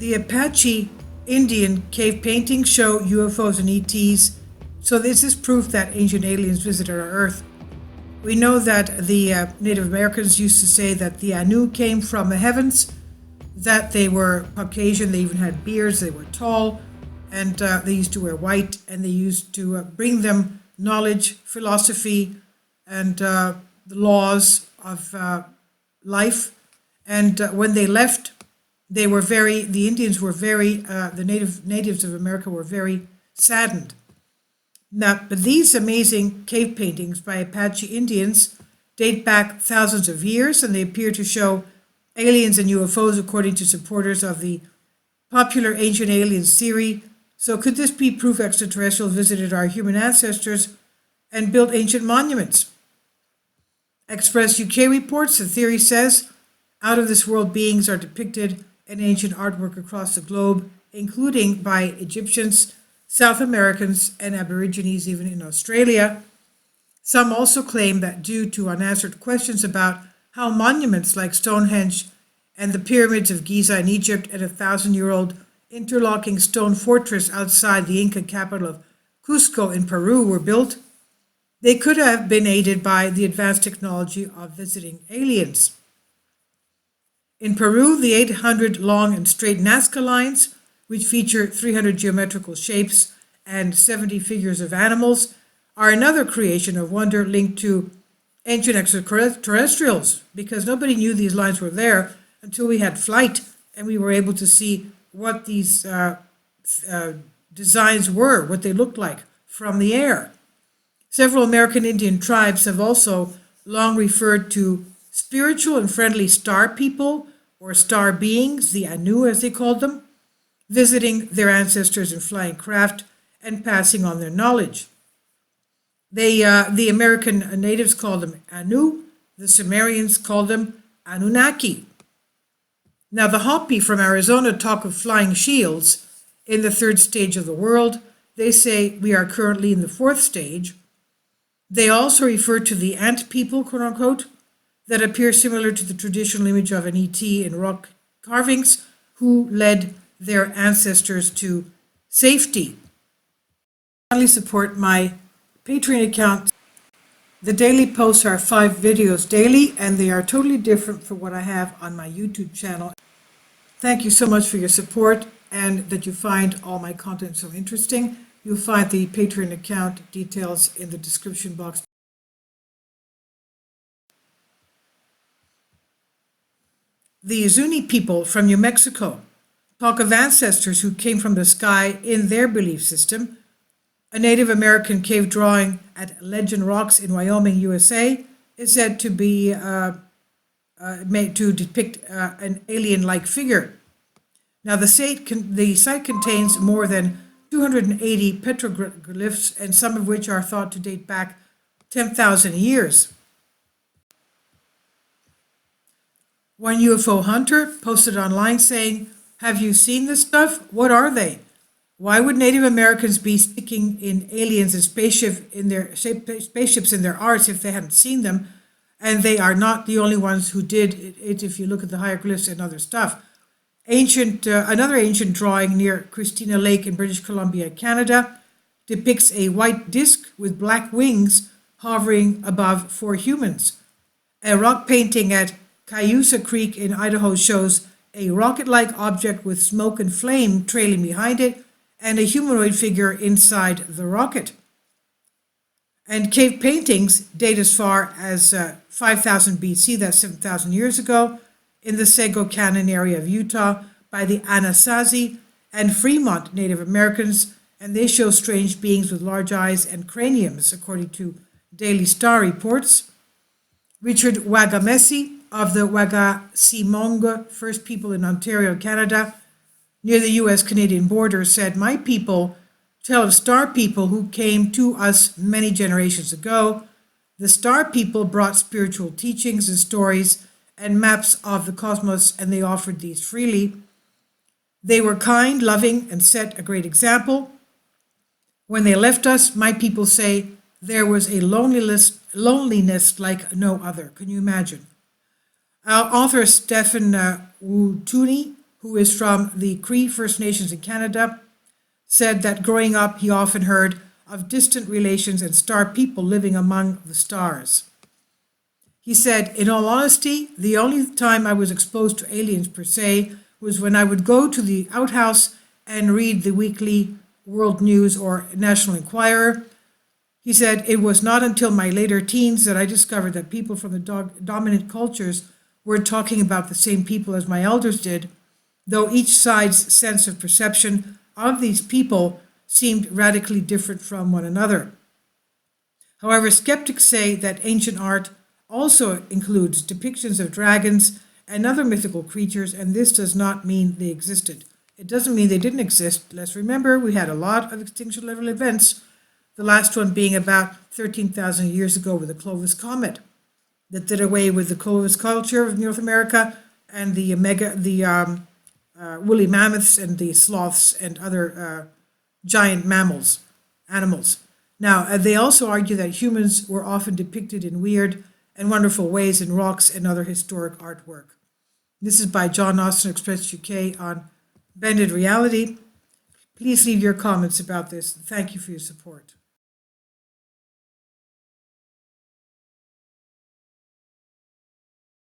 The Apache Indian cave paintings show UFOs and ETs, so this is proof that ancient aliens visited our Earth. We know that the Native Americans used to say that the Anu came from the heavens, that they were Caucasian, they even had beards, they were tall, and they used to wear white, and they used to bring them knowledge, philosophy, and the laws of life. And when they left, the Indians were the natives of America were very saddened. Now, but these amazing cave paintings by Apache Indians date back thousands of years, and they appear to show aliens and UFOs according to supporters of the popular ancient aliens theory. So could this be proof extraterrestrials visited our human ancestors and built ancient monuments? Express UK reports, the theory says, out-of-this-world beings are depicted in ancient artwork across the globe, including by Egyptians, South Americans, and Aborigines, even in Australia. Some also claim that due to unanswered questions about how monuments like Stonehenge and the pyramids of Giza in Egypt and a 1,000-year-old interlocking stone fortress outside the Inca capital of Cusco in Peru were built, they could have been aided by the advanced technology of visiting aliens. In Peru, the 800 long and straight Nazca lines, which feature 300 geometrical shapes and 70 figures of animals, are another creation of wonder linked to ancient extraterrestrials, because nobody knew these lines were there until we had flight and we were able to see what these designs were, what they looked like from the air. Several American Indian tribes have also long referred to spiritual and friendly star people, or star beings, the Anu as they called them, visiting their ancestors in flying craft and passing on their knowledge. The American natives called them Anu, the Sumerians called them Anunnaki. Now the Hopi from Arizona talk of flying shields in the third stage of the world. They say we are currently in the fourth stage. They also refer to the ant people, quote unquote, that appear similar to the traditional image of an ET in rock carvings who led their ancestors to safety. Kindly support my Patreon account. The daily posts are 5 videos daily, and they are totally different from what I have on my YouTube channel. Thank you so much for your support and that you find all my content so interesting. You'll find the Patreon account details in the description box. The Zuni people from New Mexico talk of ancestors who came from the sky in their belief system. A Native American cave drawing at Legend Rocks in Wyoming, USA, is said to be made to depict an alien-like figure. Now, the site contains more than 280 petroglyphs, and some of which are thought to date back 10,000 years. One UFO hunter posted online saying, "Have you seen this stuff? What are they? Why would Native Americans be sticking in aliens and spaceships in their arts if they hadn't seen them? And they are not the only ones who did it if you look at the hieroglyphs and other stuff." Another ancient drawing near Christina Lake in British Columbia, Canada, depicts a white disc with black wings hovering above 4 humans. A rock painting at Cayusa Creek in Idaho shows a rocket-like object with smoke and flame trailing behind it, and a humanoid figure inside the rocket. And cave paintings date as far as 5000 BC, that's 7,000 years ago, in the Sego Canyon area of Utah by the Anasazi and Fremont Native Americans, and they show strange beings with large eyes and craniums, according to Daily Star reports. Richard Wagamesi of the Wagasimonga First People in Ontario, Canada, near the US-Canadian border, said, "My people tell of star people who came to us many generations ago. The star people brought spiritual teachings and stories and maps of the cosmos, and they offered these freely. They were kind, loving, and set a great example. When they left us, my people say, there was a loneliness like no other." Can you imagine? Author Stephen Wutuni, who is from the Cree First Nations in Canada, said that growing up he often heard of distant relations and star people living among the stars. He said, in all honesty, the only time I was exposed to aliens per se was when I would go to the outhouse and read the weekly World News or National Enquirer. He said, it was not until my later teens that I discovered that people from the dominant cultures were talking about the same people as my elders did, though each side's sense of perception of these people seemed radically different from one another. However, skeptics say that ancient art also includes depictions of dragons and other mythical creatures, and this does not mean they existed. It doesn't mean they didn't exist. Let's remember, we had a lot of extinction level events, the last one being about 13,000 years ago with the Clovis Comet that did away with the Clovis culture of North America and the woolly mammoths and the sloths and other giant animals. Now, they also argue that humans were often depicted in weird and wonderful ways in rocks and other historic artwork. This is by John Austin, Express UK, on Bended Reality. Please leave your comments about this. Thank you for your support.